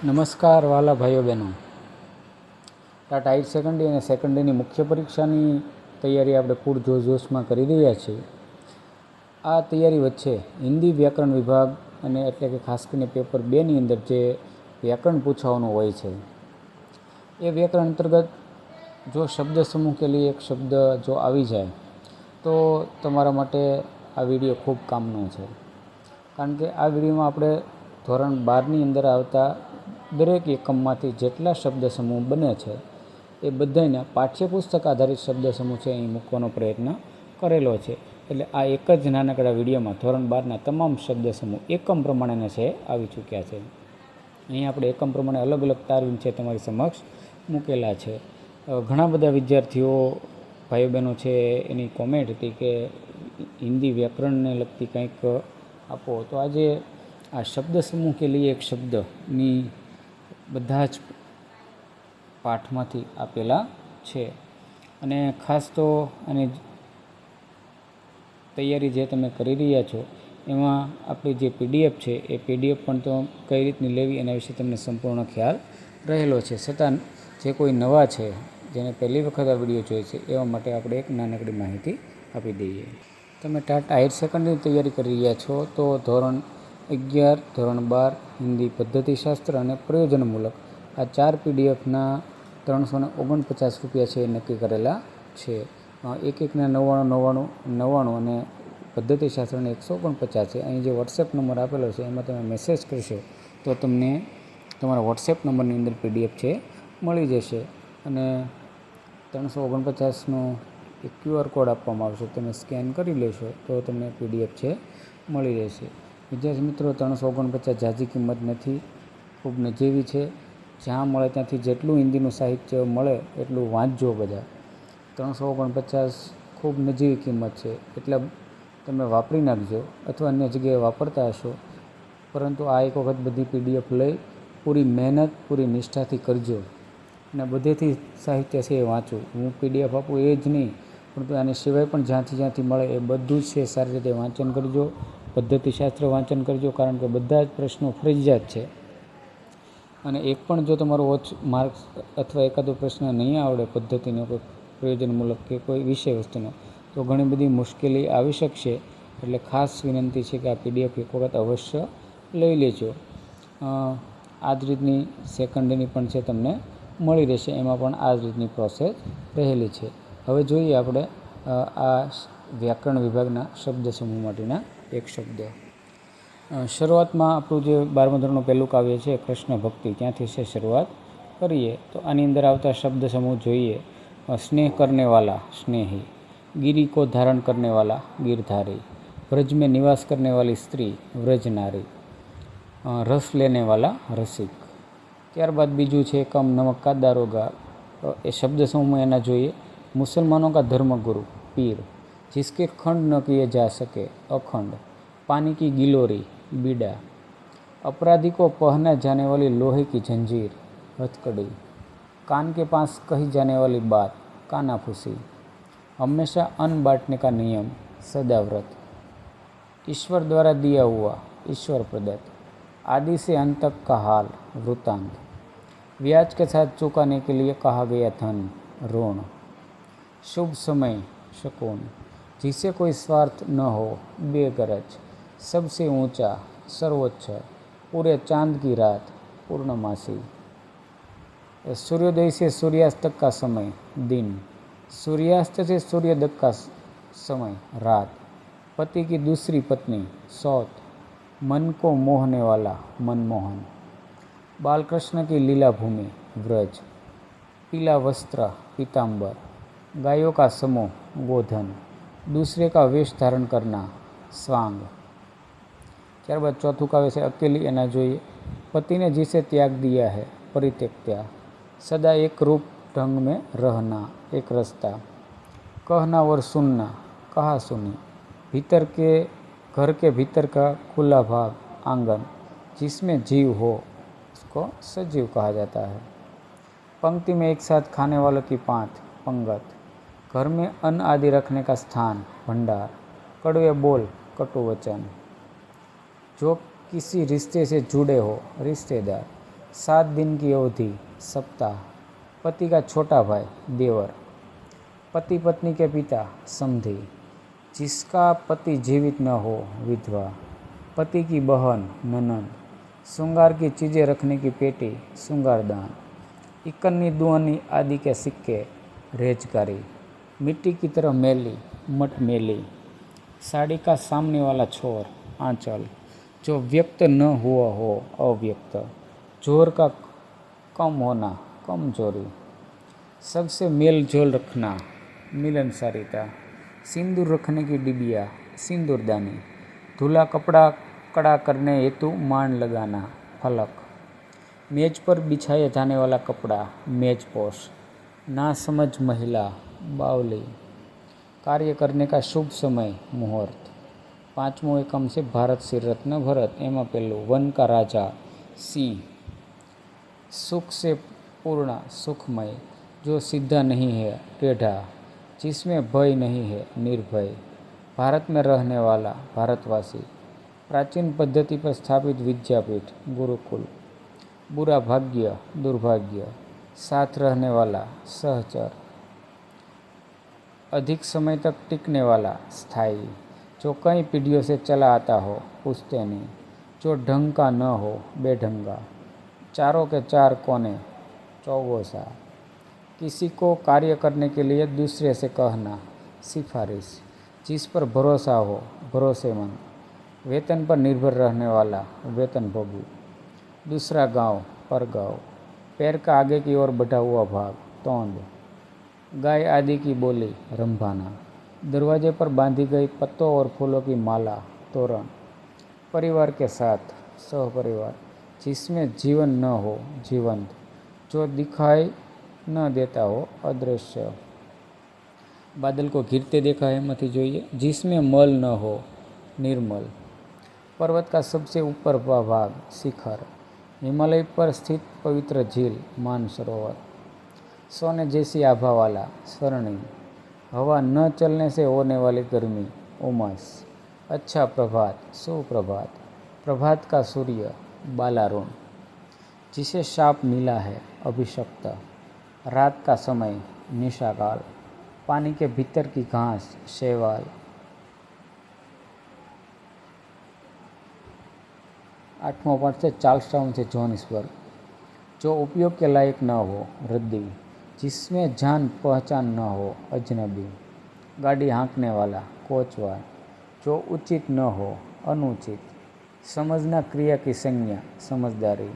નમસ્કાર વાલા ભાઈઓ બહેનો. ટાટા આઈટ સેકન્ડરી અને સેકન્ડરીની મુખ્ય પરીક્ષાની તૈયારી આપણે પૂર જોશમાં કરી રહ્યા છીએ. આ તૈયારી વચ્ચે હિન્દી વ્યાકરણ વિભાગ અને એટલે કે ખાસ કરીને પેપર 2ની અંદર જે વ્યાકરણ પૂછવાનું હોય છે એ વ્યાકરણ અંતર્ગત જો શબ્દ સમૂહ કે લીએ એક શબ્દ જો આવી જાય તો તમારા માટે આ વિડીયો ખૂબ કામનો છે. કારણ કે આ વિડીયોમાં આપણે ધોરણ 12ની અંદર આવતા દરેક એકમમાંથી જેટલા શબ્દ સમૂહ બને છે એ બધાના પાઠ્યપુસ્તક આધારિત શબ્દ સમૂહ છે અહીં મૂકવાનો પ્રયત્ન કરેલો છે. એટલે આ એક જ નાનકડા વિડીયોમાં ધોરણ 12ના તમામ શબ્દ સમૂહ એકમ પ્રમાણેના છે આવી ચૂક્યા છે. અહીં આપણે એકમ પ્રમાણે અલગ અલગ તારવીને છે તમારી સમક્ષ મૂકેલા છે. ઘણા બધા વિદ્યાર્થીઓ ભાઈઓ બહેનો છે એની કોમેન્ટ હતી કે હિન્દી વ્યાકરણને લગતી કંઈક આપો. તો આજે આ શબ્દ સમૂહ કે લીએ એક શબ્દની બધા જ પાઠમાંથી આપેલા છે. અને ખાસ તો આની તૈયારી જે તમે કરી રહ્યા છો એમાં આપણી જે પીડીએફ છે એ પીડીએફ પણ તો કઈ રીતની લેવી એના વિશે તમને સંપૂર્ણ ખ્યાલ રહેલો છે. છતાં જે કોઈ નવા છે જેને પહેલી વખત આ વિડીયો જોઈએ છે એવા માટે આપણે એક નાનકડી માહિતી આપી દઈએ. તમે ટાટા હાયર સેકન્ડરીની તૈયારી કરી રહ્યા છો તો ધોરણ 11, ધોરણ 12 હિન્દી પદ્ધતિશાસ્ત્ર અને પ્રયોજનમૂલક આ 4 પીડીએફના 349 રૂપિયા છે એ નક્કી કરેલા છે. એકના 99 અને પદ્ધતિશાસ્ત્રને 149 છે. અહીં જે વોટ્સએપ નંબર આપેલો છે એમાં તમે મેસેજ કરશો તો તમને તમારા વોટ્સએપ નંબરની અંદર પીડીએફ છે મળી જશે. અને 349નો એક QR કોડ આપવામાં આવશે, તમે સ્કેન કરી લેશો તો તમને પીડીએફ છે મળી રહેશે. વિદ્યાર્થી મિત્રો, 349 ઝાઝી કિંમત નથી, ખૂબ નજીવી છે. જ્યાં મળે ત્યાંથી જેટલું હિન્દીનું સાહિત્ય મળે એટલું વાંચજો બધા. 349 ખૂબ નજીવી કિંમત છે એટલે તમે વાપરી નાખજો, અથવા અન્ય જગ્યાએ વાપરતા હશો. પરંતુ આ એક વખત બધી પીડીએફ લઈ પૂરી મહેનત પૂરી નિષ્ઠાથી કરજો અને બધેથી સાહિત્ય છે એ વાંચો. હું પીડીએફ આપું એ જ નહીં, પરંતુ આની સિવાય પણ જ્યાંથી મળે એ બધું જ છે સારી રીતે વાંચન કરજો. પદ્ધતિશાસ્ત્ર વાંચન કરજો, કારણ કે બધા જ પ્રશ્નો ફરજિયાત છે. અને એક પણ જો તમારો માર્ક્સ અથવા એકાદો પ્રશ્ન નહીં આવડે પદ્ધતિનો, કોઈ પ્રયોજનમૂલક કે કોઈ વિષય વસ્તુનો, તો ઘણી બધી મુશ્કેલી આવી શકશે. એટલે ખાસ વિનંતી છે કે આ પીડીએફ એક વખત અવશ્ય લઈ લેજો. આ જ રીતની સેકન્ડની પણ છે તમને મળી રહેશે, એમાં પણ આ જ રીતની પ્રોસેસ રહેલી છે. હવે જોઈએ આપણે આ વ્યાકરણ વિભાગના શબ્દ સમૂહ માટેના એક શબ્દ. શરૂઆતમાં આપણું જે 12મા ધોરણનું પહેલું કાવ્ય છે કૃષ્ણ ભક્તિ, ત્યાંથી છે શરૂઆત કરીએ. તો આની અંદર આવતા શબ્દ સમૂહ જોઈએ. स्नेह करने वाला स्नेही, गिरी को धारण करने वाला गिरधारी, ब्रज में निवास करने वाली स्त्री व्रजनारी, रस लेने वाला रसिक. ત્યારબાદ બીજું છે કમ નમક કા દારોગા. એ શબ્દ સમૂહ એના જોઈએ. मुसलमानों का धर्मगुरु पीर, जिसके खंड न किए जा सके अखंड, पानी की गिलोरी बीड़ा, अपराधी को पहना जाने वाली लोहे की जंजीर हथकड़ी, कान के पास कही जाने वाली बात कानाफूसी, हमेशा अन्न बांटने का नियम सदाव्रत, ईश्वर द्वारा दिया हुआ ईश्वर प्रदत्त, आदि से अंत तक का हाल वृतांत, ब्याज के साथ चुकाने के लिए कहा गया धन ऋण, शुभ समय शकुन, जिसे कोई स्वार्थ न हो बेगरज, सबसे ऊंचा सर्वोच्च, पूरे चांद की रात पूर्णमासी, सूर्योदय से सूर्यास्त तक का समय दिन, सूर्यास्त से सूर्योदय का समय रात, पति की दूसरी पत्नी सौत, मन को मोहने वाला मनमोहन, बालकृष्ण की लीला भूमि व्रज, पीला वस्त्र पीताम्बर, गायों का समूह गोधन, दूसरे का वेश धारण करना स्वांग. ત્યારબાદ ચોથું કાવ્ય છે અકેલી. એના જોઈએ. पति ने जिसे त्याग दिया है परित्यक्त्या, सदा एक रूप ढंग में रहना एक रास्ता, कहना और सुनना कहा सुनी, भीतर के घर के भीतर का खुला भाग आंगन, जिसमें जीव हो उसको सजीव कहा जाता है, पंक्ति में एक साथ खाने वालों की पांत पंगत, घर में अन्न आदि रखने का स्थान भंडार, कड़वे बोल कटु वचन, जो किसी रिश्ते से जुड़े हो रिश्तेदार, 7 दिन की अवधि सप्ताह, पति का छोटा भाई देवर, पति पत्नी के पिता समधी, जिसका पति जीवित न हो विधवा, पति की बहन ननद, श्रृंगार की चीज़ें रखने की पेटी श्रृंगारदान, इकन्नी दुअनी आदि के सिक्के रेजकारी, मिट्टी की तरह मैली मटमेली, साड़ी का सामने वाला छोर आंचल, जो व्यक्त न हुआ हो अव्यक्त, जोर का कम होना कमजोरी, सबसे मेल जोल रखना मिलनसारिता, सिंदूर रखने की डिबिया सिंदूरदानी, धुला कपड़ा कड़ा करने हेतु मांड लगाना फलक, मेज पर बिछाया जाने वाला कपड़ा मेजपोश, ना समझ महिला बावली, कार्य करने का शुभ समय मुहूर्त। 5वां एकम से भारत श्री रत्न भरत एमा पहलू वन का राजा सिंह, सुख से पूर्ण सुखमय, जो सीधा नहीं है टेढ़ा, जिसमें भय नहीं है निर्भय, भारत में रहने वाला भारतवासी, प्राचीन पद्धति पर स्थापित विद्यापीठ गुरुकुल, बुरा भाग्य दुर्भाग्य, साथ रहने वाला सहचर, अधिक समय तक टिकने वाला स्थायी, जो कई पीढ़ियों से चला आता हो पुश्तैनी, जो ढंग का न हो बेढंगा, चारों के चार कोने चौगोसा, किसी को कार्य करने के लिए दूसरे से कहना सिफारिश, जिस पर भरोसा हो भरोसेमंद, वेतन पर निर्भर रहने वाला वेतनभोगी, दूसरा गांव परगांव, पैर का आगे की ओर बढ़ा हुआ भाग तोंद, गाय आदि की बोली रंभाना, दरवाजे पर बांधी गई पत्तों और फूलों की माला तोरण, परिवार के साथ सहपरिवार, जिसमें जीवन न हो जीवंत, जो दिखाई न देता हो अदृश्य, बादल को घिरते देखा है मत जोइए, जिसमें मल न हो निर्मल, पर्वत का सबसे ऊपर का भाग शिखर, हिमालय पर स्थित पवित्र झील मानसरोवर, सोने जैसी आभा वाला स्वर्णिम, हवा न चलने से होने वाली गर्मी उमस, अच्छा प्रभात सुप्रभात, प्रभात का सूर्य बालारुण, जिसे शाप मिला है अभिशप्त, रात का समय निशाकाल, पानी के भीतर की घास शैवाल, 8वां पाठ से चार्ल्सटाउन से जोहानिसबर्ग, जो उपयोग के लायक न हो रद्दी, जिसमें जान पहचान न हो अजनबी, गाड़ी हाँकने वाला कोचवार, जो उचित न हो अनुचित, समझना क्रिया की संज्ञा समझदारी,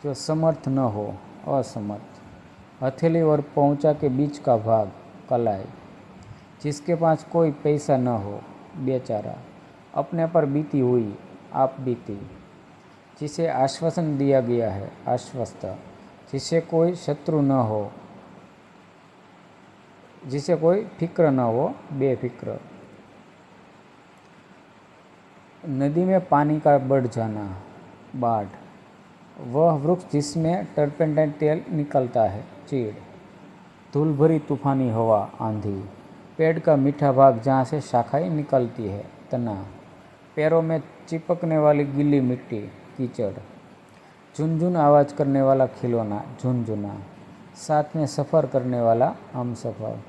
जो समर्थ न हो असमर्थ, हथेली और पहुँचा के बीच का भाग कलाई, जिसके पास कोई पैसा न हो बेचारा, अपने पर बीती हुई आप बीती, जिसे आश्वासन दिया गया है आश्वस्त, जिसे कोई शत्रु न हो, जिसे कोई फिक्र न हो बेफिक्र, नदी में पानी का बढ़ जाना बाढ़, वह वृक्ष जिसमें टर्पेंटाइन तेल निकलता है चीड़, धूल भरी तूफानी हवा आंधी, पेड़ का मीठा भाग जहाँ से शाखाएं निकलती है तना, पैरों में चिपकने वाली गीली मिट्टी कीचड़, झुनझुन आवाज़ करने वाला खिलौना झुनझुना, साथ में सफ़र करने वाला हम सफ़र,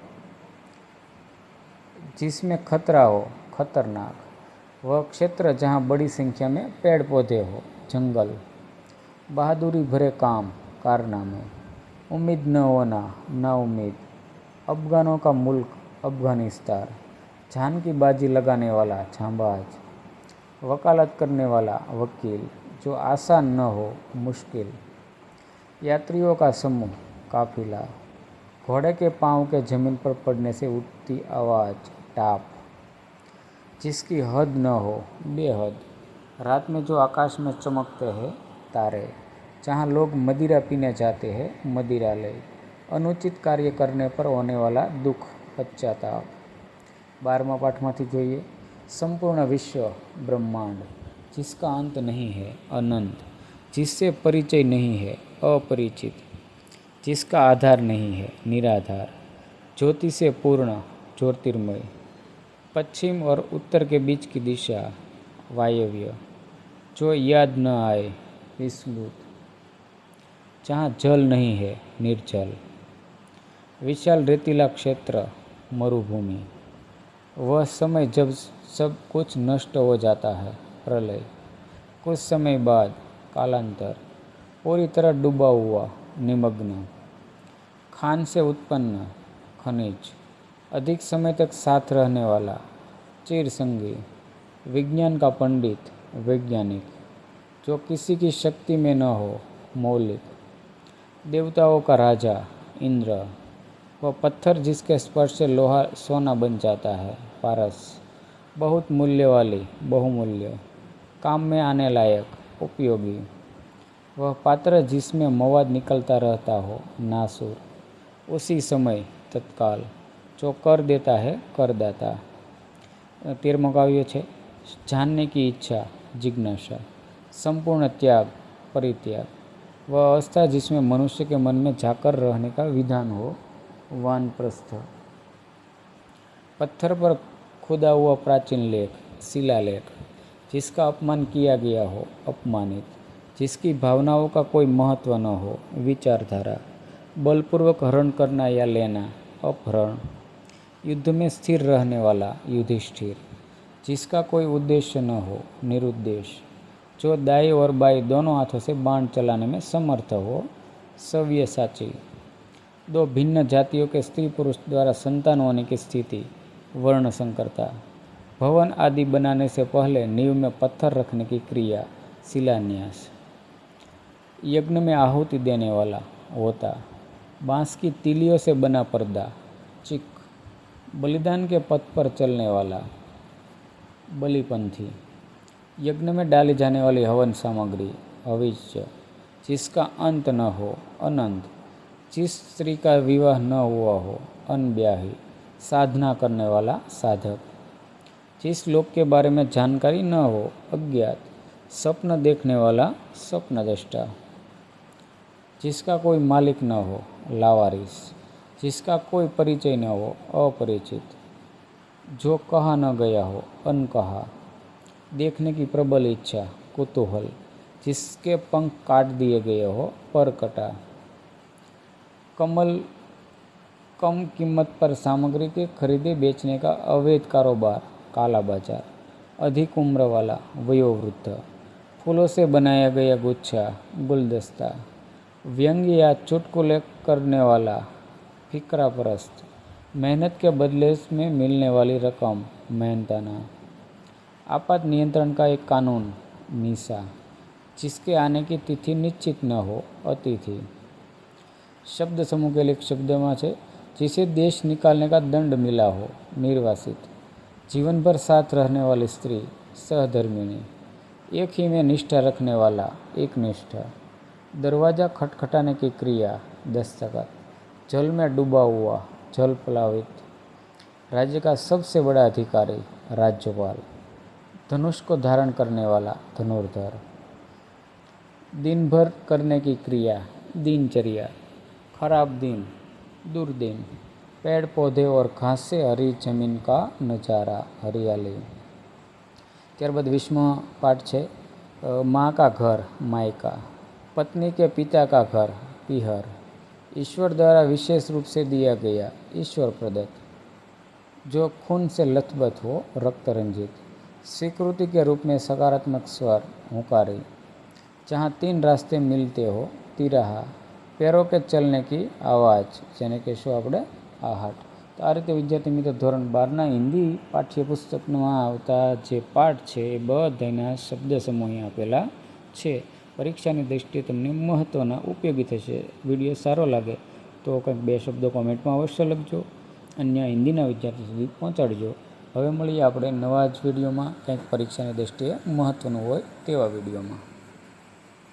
जिसमें खतरा हो खतरनाक, वह क्षेत्र जहाँ बड़ी संख्या में पेड़ पौधे हो जंगल, बहादुरी भरे काम कारनामे, उम्मीद न होना ना उम्मीद, अफगानों का मुल्क अफगानिस्तान, जान की बाजी लगाने वाला झांबाज, वकालत करने वाला वकील, जो आसान न हो मुश्किल, यात्रियों का समूह काफिला, घोड़े के पाँव के जमीन पर पड़ने से उठती आवाज़ टाप, जिसकी हद न हो बेहद, रात में जो आकाश में चमकते हैं तारे, जहाँ लोग मदिरा पीने जाते हैं मदिरालय, अनुचित कार्य करने पर होने वाला दुख पश्चाताप। 12वां पाठमांथी જોઈએ, संपूर्ण विश्व ब्रह्मांड, जिसका अंत नहीं है अनंत, जिससे परिचय नहीं है अपरिचित, जिसका आधार नहीं है निराधार, ज्योति से पूर्ण ज्योतिर्मय, पश्चिम और उत्तर के बीच की दिशा वायव्य, जो याद न आए विस्मृत, जहाँ जल नहीं है, निर्जल। विशाल रेतीला क्षेत्र, मरुभूमि। वह समय जब सब कुछ नष्ट हो जाता है, प्रलय। कुछ समय बाद, कालांतर। पूरी तरह डूबा हुआ, निमग्न। खान से उत्पन्न, खनिज। अधिक समय तक साथ रहने वाला, चिरसंगी। विज्ञान का पंडित, वैज्ञानिक। जो किसी की शक्ति में न हो, मौलिक। देवताओं का राजा, इंद्र। वह पत्थर जिसके स्पर्श से लोहा सोना बन जाता है, पारस। बहुत मूल्य वाली, बहुमूल्य। काम में आने लायक, उपयोगी। वह पात्र जिसमें मवाद निकलता रहता हो, नासूर। उसी समय, तत्काल। जो कर देता है, करदाता। 13मो काव्य है जानने की इच्छा, जिज्ञासा। संपूर्ण त्याग, परित्याग। वह अवस्था जिसमें मनुष्य के मन में जाकर रहने का विधान हो, वानप्रस्थ। पत्थर पर खुदा हुआ प्राचीन लेख, शिलालेख। जिसका अपमान किया गया हो, अपमानित। जिसकी भावनाओं का कोई महत्व न हो, विचारधारा। बलपूर्वक हरण करना या लेना, अपहरण। युद्ध में स्थिर रहने वाला, युधिष्ठिर। जिसका कोई उद्देश्य न हो, निरुद्देश। जो दाएं और बाएं दोनों हाथों से बाण चलाने में समर्थ हो, सव्यसाची। दो भिन्न जातियों के स्त्री पुरुष द्वारा संतान होने की स्थिति, वर्ण संकरता। भवन आदि बनाने से पहले नींव में पत्थर रखने की क्रिया, शिलान्यास। यज्ञ में आहुति देने वाला, होता। बांस की तीलियों से बना पर्दा, चिक। बलिदान के पथ पर चलने वाला, बलिपंथी। यज्ञ में डाली जाने वाली हवन सामग्री, हविष्य। जिसका अंत न हो, अनंत। जिस स्त्री का विवाह न हुआ हो, अनब्याही। साधना करने वाला, साधक। जिस लोक के बारे में जानकारी न हो, अज्ञात। स्वप्न देखने वाला, स्वप्नदृष्टा। जिसका कोई मालिक न हो, लावारिस। जिसका कोई परिचय न हो, अपरिचित। जो कहा न गया हो, अनकहा। देखने की प्रबल इच्छा, कुतूहल। जिसके पंख काट दिए गए हो, परकटा। कमल कम कीमत पर सामग्री के खरीदे बेचने का अवैध कारोबार, काला बाजार। अधिक उम्र वाला, वयोवृद्ध। फूलों से बनाया गया गुच्छा, गुलदस्ता। व्यंग या चुटकुले करने वाला, फिक्रा परस्त। मेहनत के बदले में मिलने वाली रकम, मेहनताना। आपात नियंत्रण का एक कानून, मीसा। जिसके आने की तिथि निश्चित न हो, अतिथि। शब्द समूह के लिए शब्द में है जिसे देश निकालने का दंड मिला हो, निर्वासित। जीवन भर साथ रहने वाली स्त्री, सहधर्मिणी। एक ही में निष्ठा रखने वाला, एक निष्ठा। दरवाजा खटखटाने की क्रिया, दस्तखत। जल में डूबा हुआ, जल प्लावित। राज्य का सबसे बड़ा अधिकारी, राज्यपाल। धनुष को धारण करने वाला, धनुर्धर। दिन भर करने की क्रिया, दिनचर्या। खराब दिन, दुर्दिन। पेड़ पौधे और घास से हरी जमीन का नज़ारा, हरियाली। ત્યારબાદ 20મો પાઠ છે माँ का घर, मायका। पत्नी के पिता का घर, पिहर। ईश्वर द्वारा विशेष रूप से दिया गया, ईश्वर प्रदत्त। जो खून से लथबथ हो, रक्त रंजित। स्वीकृति के रूप में सकारात्मक स्वर, हुकारी। जहाँ 3 रास्ते मिलते हो, तिराहा। पैरों के चलने की आवाज़, જેને કહેશું આપણે આહાટ। તો આ રીતે વિદ્યાર્થી મિત્રો ધોરણ 12ના હિન્દી પાઠ્યપુસ્તકમાં આવતા જે પાઠ છે એ બધાના શબ્દ સમૂહ અહીં આપેલા છે। પરીક્ષાની દૃષ્ટિએ તમને મહત્ત્વના ઉપયોગી થશે। વિડીયો સારો લાગે તો કંઈક 2 શબ્દો કોમેન્ટમાં અવશ્ય લખજો, અન્ય હિન્દીના વિદ્યાર્થી સુધી પહોંચાડજો। હવે મળીએ આપણે નવા જ વિડીયોમાં, કંઈક પરીક્ષાની દૃષ્ટિએ મહત્ત્વનું હોય તેવા વિડીયોમાં।